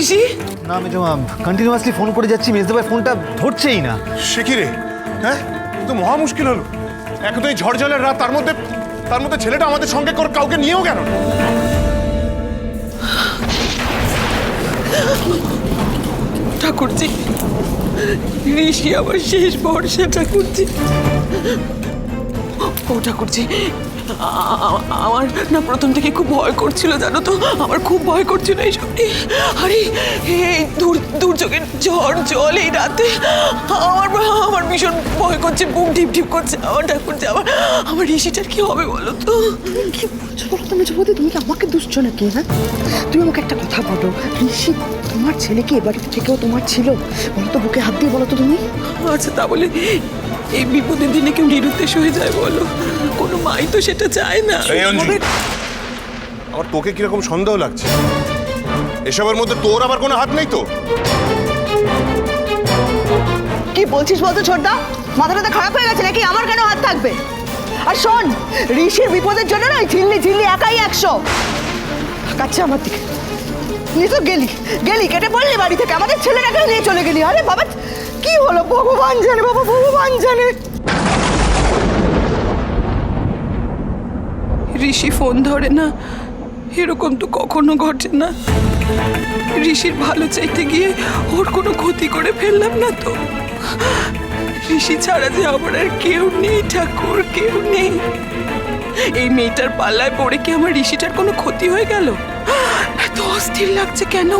ঋষি? না আমি তো কন্টিনিউয়াসলি ফোন করে যাচ্ছি, মেজদা ভাই ফোনটা ধরছেই না। সে কি রে? হ্যাঁ, তো মহা মুশকিল হলো। এক তো এই ঝড় জলের রাত, তার মধ্যে ছেলেটা আমাদের সঙ্গে করে কাউকে নিয়েও গেল না। ঠাকুরজি, ঋষি আমার শেষ ভরসা ঠাকুরজি। ও ঠাকুরজি, আমার না প্রথম থেকে খুব ভয় করছিল, জানো তো, আমার খুব ভয় করছিল এইসব। আরে এই দুর্যোগের ঝড় জল এই রাতে আমার ভীষণ ভয় করছে, বুক ঢিপ ঢিপ করছে আমার ঠাকুরজি। আমার ঋষিটার কি হবে বলো তো? কি বলছো বলো তো মেজবৌদি, তুমি কি আমাকে দুষছো নাকি? হ্যাঁ, তুমি আমাকে একটা কথা বলো, ঋষি তোমার ছেলে কি এ বাড়িতে থেকেও তোমার ছিল? বলো তো, বুকে হাত দিয়ে বলো তো তুমি। আচ্ছা তা বলে এই বিপদের দিনে কেউ নিরুদ্দেশ হয়ে যায় বলো? কোনো মাই তো সেটা চায় না। আমার তোকে কিরকম সন্দেহ লাগছে? এসবের মধ্যে তোর আবার কোনো হাত নেই তো? কি বলছিস বলতো ছোটদা? মাথাটা খারাপ হয়ে গেছে নাকি? আমার কেন হাত থাকবে? আর শোন, ঋষির বিপদের জন্য না ঝিল্লি ঝিল্লি একাই 100 কাছে আমার দিকে। তুই তো গেলি কেটে পড়লি বাড়ি থেকে, আমাদের ছেলেটাকে নিয়ে চলে গেলি। আরে বাবা, কি হলো ভগবান জানে, বাবা ভগবান জানে। ঋষি ফোন ধরে না, এরকম তো কখনো ঘটে না। ঋষির ভালো চাইতে গিয়ে ওর কোনো ক্ষতি করে ফেললাম না তো? ঋষি ছাড়া যে আমার আর কেউ নেই ঠাকুর, কেউ নেই। এই মেয়েটার পাল্লায় পড়ে কি আমার ঋষিটার কোনো ক্ষতি হয়ে গেল? এত অস্থির লাগছে কেন?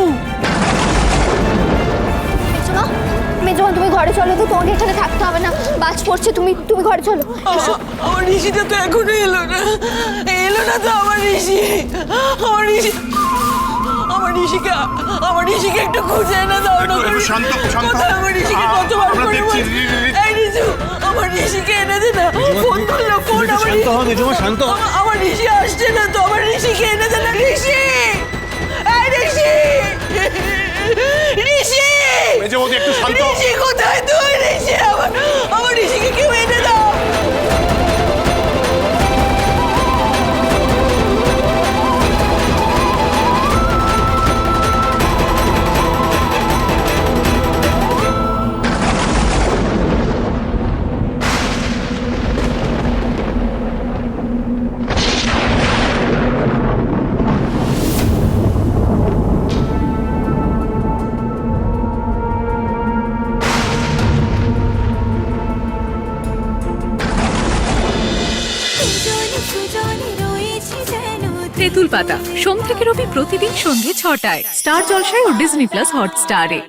মেজমা, তুমি ঘরে চলো তো, তোমাকে এখানে থাকতে হবে না, বাজ পড়ছে, তুমি ঘরে চলো। আমার ঋষিটা তো এখনো এলো না তো। আমার ঋষিকে একটু খুঁজে এনে দাও না। কোথায় আমার ঋষিকে? কতবার করে বলছি, এই ঋষু, আমার ঋষিকে এনে দে না। ফোন করলো, ফোন। শান্ত হও মেজমা, শান্ত হও। আমার ঋষি আসছে না তো, আমার ঋষিকে এনে দে না। ঋষি, এই ঋষি, ঋষি, মেজবৌদি একটু শান্ত হও। ঋষি কোথায় তুই? ঋষি, আমার ঋষিকে কেউ এনে দাও। তেঁতুল পাতা সোম থেকে রবি প্রতিদিন সন্ধ্যে ৬টায় স্টার জলসায় ও ডিজনি প্লাস হটস্টারে।